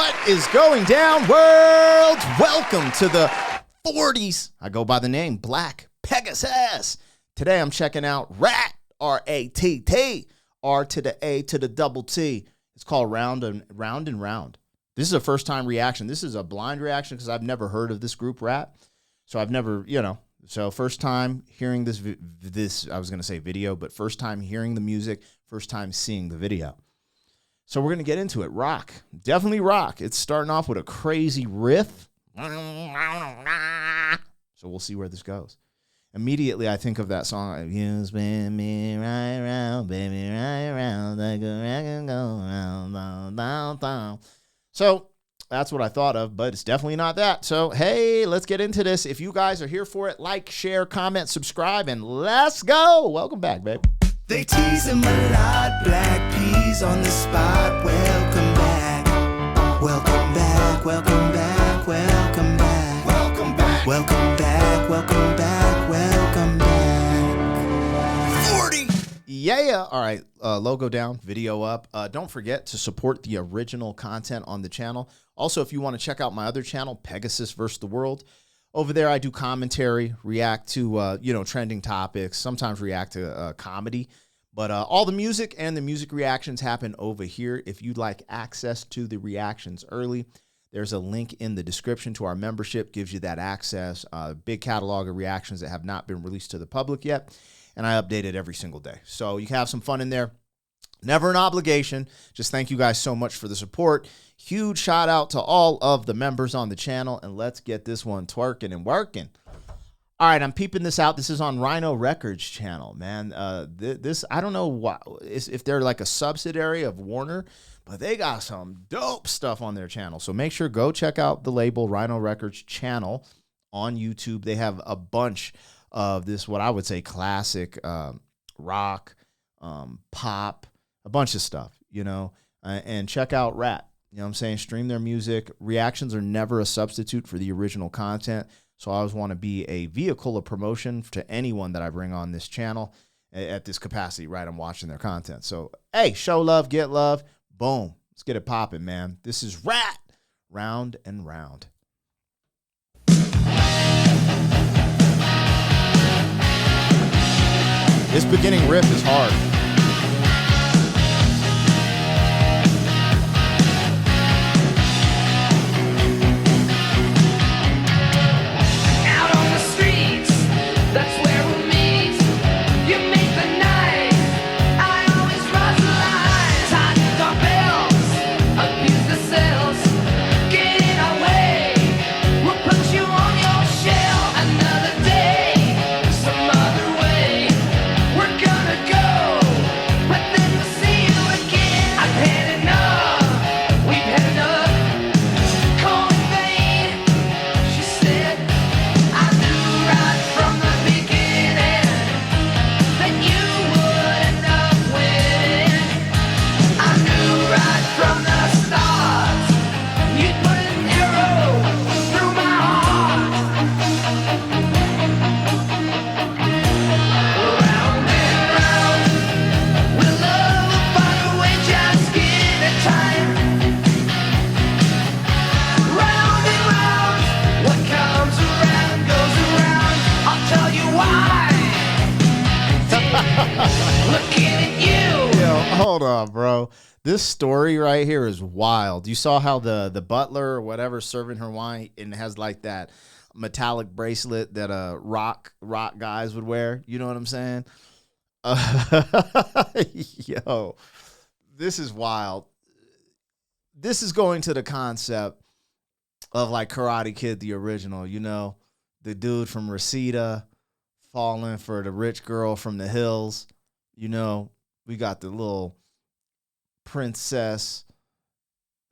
What is going down, world? Welcome to the 40s. I go by the name Black Pegasus. Today I'm checking out RATT, R-A-T-T, R to the A to the double T. It's called Round and Round. This is a first-time reaction. This is a blind reaction because I've never heard of this group, RATT. So I've never, so first time hearing this, I was going to say video, but first time hearing the music, first time seeing the video. So we're going to get into it. Rock. Definitely rock. It's starting off with a crazy riff. So we'll see where this goes. Immediately, I think of that song. You spin me right round, baby, right round, like a record go round, down, down, down. So that's what I thought of, but it's definitely not that. So, hey, let's get into this. If you guys are here for it, like, share, comment, subscribe, and let's go. Welcome back, babe. They tease him a lot, black peas on the spot. Welcome back, welcome back, welcome back, welcome back, welcome back, welcome back, welcome back, welcome back. 40. Yeah. All right. Logo down, video up. Don't forget to support the original content on the channel. Also, if you want to check out my other channel, Pegasus vs. the World, over there I do commentary, react to trending topics, sometimes react to comedy. But all the music and the music reactions happen over here. If you'd like access to the reactions early, there's a link in the description to our membership. Gives you that access. Big catalog of reactions that have not been released to the public yet. And I update it every single day. So you can have some fun in there. Never an obligation. Just thank you guys so much for the support. Huge shout out to all of the members on the channel. And let's get this one twerking and working. All right, I'm peeping this out. This is on Rhino Records channel, man. This, I don't know if they're like a subsidiary of Warner, but they got some dope stuff on their channel. So make sure, go check out the label Rhino Records channel on YouTube. They have a bunch of this, what I would say, classic rock, pop, a bunch of stuff, and check out RATT. You know what I'm saying? Stream their music. Reactions are never a substitute for the original content. So I always want to be a vehicle of promotion to anyone that I bring on this channel at this capacity, right? I'm watching their content. So, hey, show love, get love. Boom. Let's get it popping, man. This is RATT, Round and Round. This beginning riff is hard. Hold on, bro. This story right here is wild. You saw how the butler or whatever serving her wine and has like that metallic bracelet that rock guys would wear. You know what I'm saying? Yo, this is wild. This is going to the concept of like Karate Kid, the original. The dude from Reseda falling for the rich girl from the hills. We got the little princess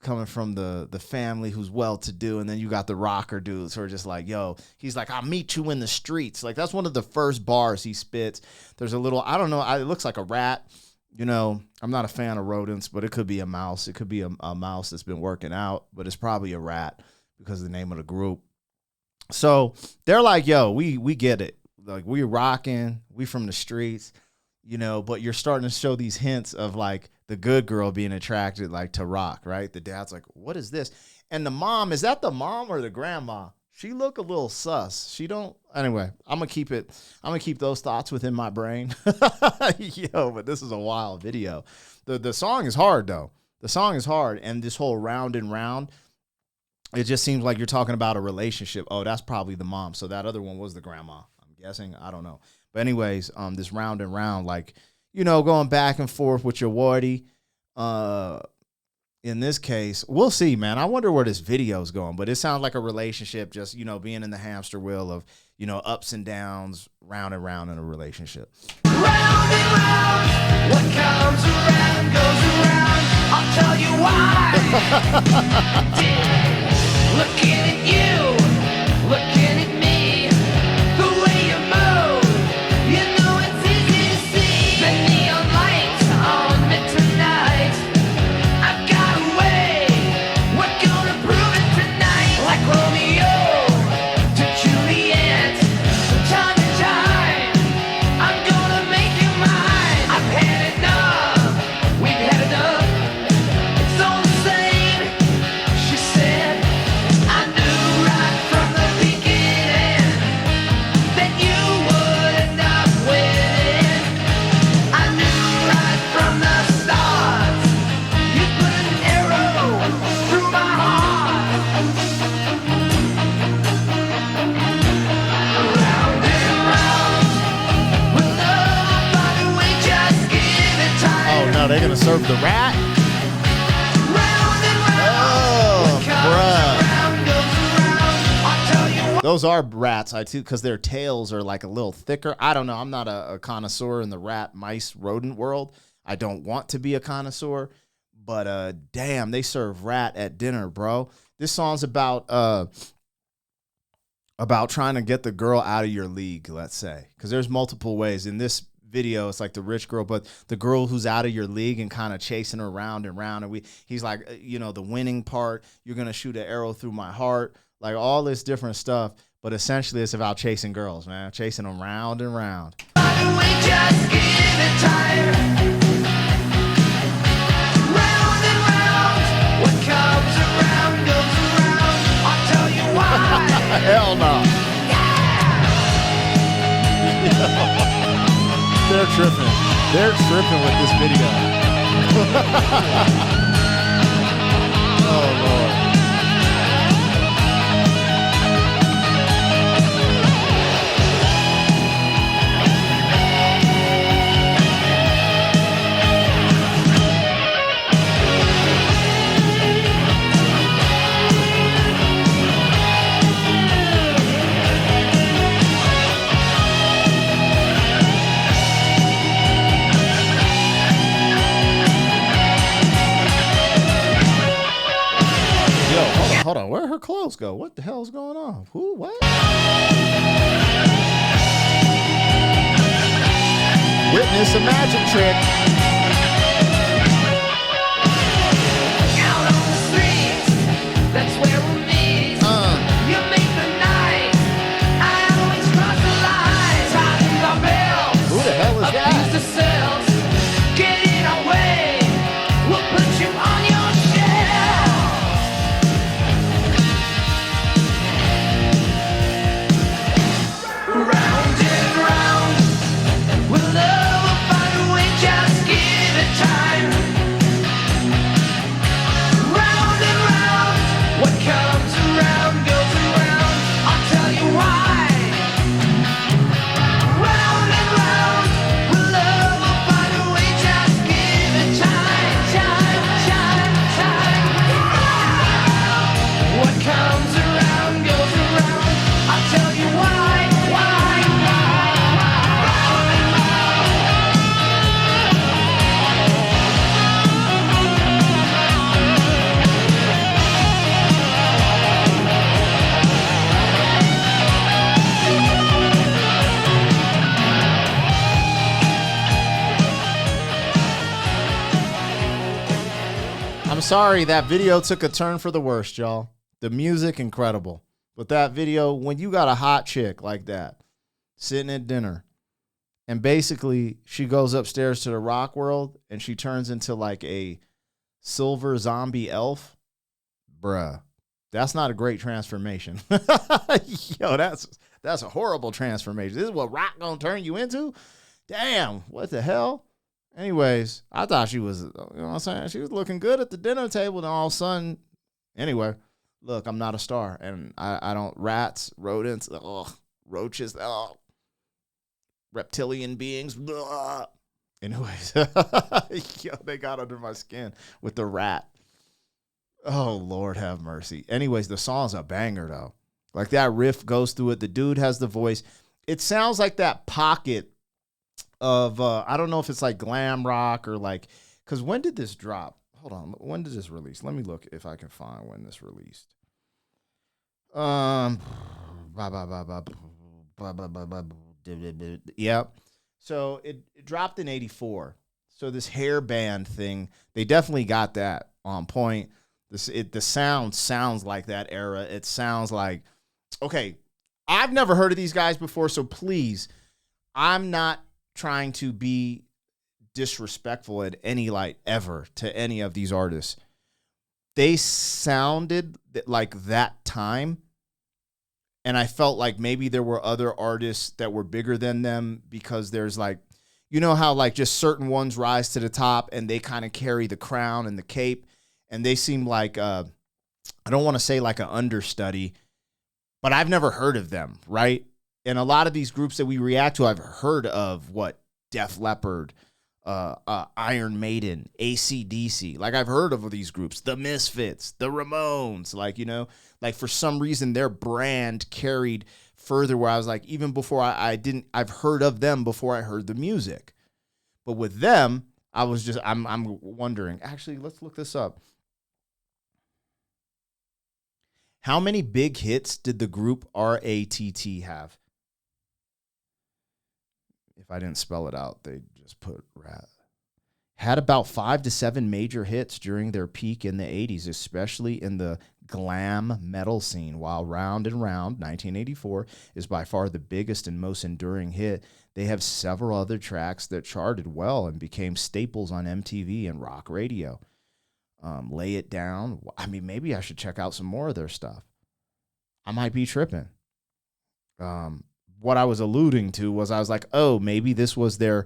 coming from the family who's well-to-do, and then you got the rocker dudes who are just like, yo, he's like, I'll meet you in the streets. Like, that's one of the first bars he spits. There's a little, I don't know, it looks like a rat. I'm not a fan of rodents, but it could be a mouse. It could be a mouse that's been working out, but it's probably a rat because of the name of the group. So they're like, yo, we get it. Like, we rocking, we from the streets. But you're starting to show these hints of like the good girl being attracted like to rock, right? The dad's like, what is this? And the mom, is that the mom or the grandma? She look a little sus. She don't. Anyway, I'm gonna keep those thoughts within my brain. Yo, but this is a wild video. The song is hard though. The song is hard, and this whole round and round, it just seems like you're talking about a relationship. Oh, that's probably the mom. So that other one was the grandma, I'm guessing. I don't know. But anyways, this round and round, like, you know, going back and forth with your wardy. In this case, we'll see, man. I wonder where this video is going, but it sounds like a relationship, just, you know, being in the hamster wheel of, you know, ups and downs, round and round in a relationship. Round and round, what comes around goes around. I'll tell you why. Looking at you, looking at me, the way you move, you know it's easy to see. The neon lights on me tonight. I've got a way, we're gonna prove it tonight. Like Romeo to Juliet, from time to time, I'm gonna make you mine. I've had enough, we've had enough. It's all the same, she said. I knew right from the beginning that you would end up winning. I knew right from the start you put an arrow through my heart. Round and round, with love, by the way, just give it time. Oh no, they're gonna serve the rat. Round and round, Bruh. round goes around. I'll tell you what. Those are rats, I too, because their tails are like a little thicker. I don't know. I'm not a connoisseur in the rat, mice, rodent world. I don't want to be a connoisseur, but damn, they serve rat at dinner, bro. This song's about trying to get the girl out of your league, let's say, because there's multiple ways. In this video, it's like the rich girl, but the girl who's out of your league and kind of chasing her round and round. And he's like, you know, the winning part, you're gonna shoot an arrow through my heart, like all this different stuff. But essentially, it's about chasing girls, man, chasing them round and round. By the way, just give it time. Round and round, what comes around goes around. I'll tell you why. Hell no. They're tripping. They're tripping with this video. Oh, Lord. Hold on, where her clothes go? What the hell's going on? Who? What? Witness a magic trick. Out on the streets, that's where we'll meet. You make the night, I always cross the line. Tighten our belts, Who the hell is abuse that? the cells, get in our way, we'll put you on your shelf. Round and round, with love will find a way, just give it time. Round and round, what comes around goes around. I'll tell you why. Round and round, with love will find a way, just give it time, time, time, time. What comes around goes around. I'll tell you why, why. I'm sorry, that video took a turn for the worst, y'all. The music, incredible. But that video, when you got a hot chick like that, sitting at dinner, And basically, she goes upstairs to the rock world and she turns into like a silver zombie elf. Bruh, that's not a great transformation. Yo, that's a horrible transformation. This is what rock gonna turn you into? Damn, what the hell? Anyways, I thought she was, you know what I'm saying? She was looking good at the dinner table, and all of a sudden, anyway, look, I'm not a star. And I don't, rats, rodents, roaches, reptilian beings. Ugh. Anyways, yo, they got under my skin with the rat. Oh, Lord have mercy. Anyways, the song's a banger, though. Like, that riff goes through it. The dude has the voice. It sounds like that pocket of, I don't know if it's like glam rock or like, because when did this drop? Hold on. When did this release? Let me look if I can find when this released. Yep. So it dropped in 84. So this hair band thing, they definitely got that on point. The sound sounds like that era. It sounds like, okay, I've never heard of these guys before, so please, I'm not trying to be disrespectful at any light ever to any of these artists. They sounded like that time, and I felt like maybe there were other artists that were bigger than them because there's like, you know how like just certain ones rise to the top and they kind of carry the crown and the cape, and they seem like, I don't want to say like an understudy, but I've never heard of them, right? And a lot of these groups that we react to, I've heard of Def Leppard, Iron Maiden, AC/DC. Like, I've heard of these groups, the Misfits, the Ramones. Like, you know, like for some reason their brand carried further where I was like, even before I've heard of them before I heard the music. But with them, I was just, I'm wondering, actually, let's look this up. How many big hits did the group RATT have? If I didn't spell it out, they just put rat. Had about 5 to 7 major hits during their peak in the 80s, especially in the glam metal scene. While Round and Round, 1984, is by far the biggest and most enduring hit, they have several other tracks that charted well and became staples on MTV and rock radio. Lay It Down. I mean, maybe I should check out some more of their stuff. I might be tripping. What I was alluding to was I was like, oh, maybe this was their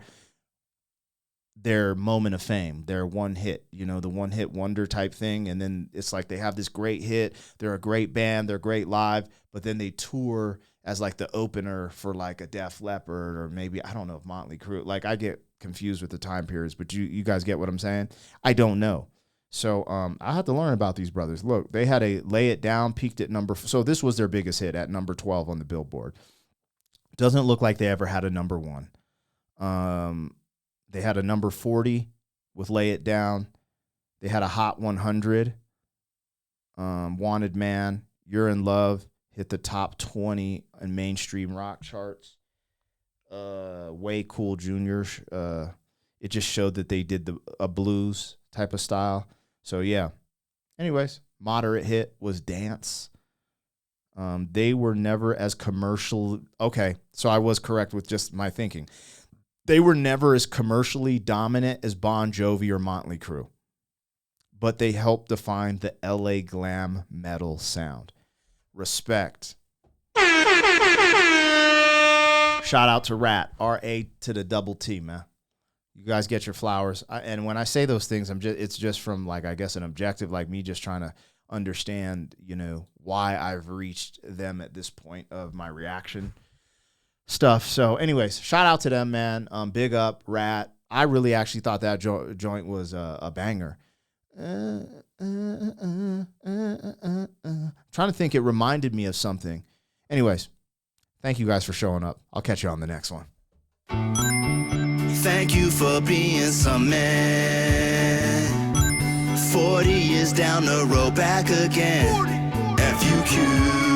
moment of fame, their one hit, you know, the one hit wonder type thing. And then it's like they have this great hit. They're a great band. They're great live. But then they tour as like the opener for like a Def Leppard or maybe, I don't know if Motley Crue. Like, I get confused with the time periods, but you guys get what I'm saying? I don't know. So I had to learn about these brothers. Look, they had a Lay It Down, peaked at so this was their biggest hit at number 12 on the Billboard. Doesn't look like they ever had a number 1. They had a number 40 with Lay It Down. They had a Hot 100. Wanted Man, You're in Love, hit the top 20 in mainstream rock charts. Way Cool Jr. It just showed that they did a blues type of style. So, yeah. Anyways, moderate hit was Dance. They were never as commercial. Okay, so I was correct with just my thinking. They were never as commercially dominant as Bon Jovi or Motley Crue, but they helped define the LA glam metal sound. Respect. Shout out to RATT, RATT, man. You guys get your flowers. And when I say those things, it's just from like, I guess, an objective, like me just trying to understand, you know, why I've reached them at this point of my reaction stuff. So anyways, shout out to them, man. Big up, RATT. I really actually thought that joint was a banger. Trying to think, it reminded me of something. Anyways, thank you guys for showing up. I'll catch you on the next one. Thank you for being some man. 40 years down the road, back again. FUQ.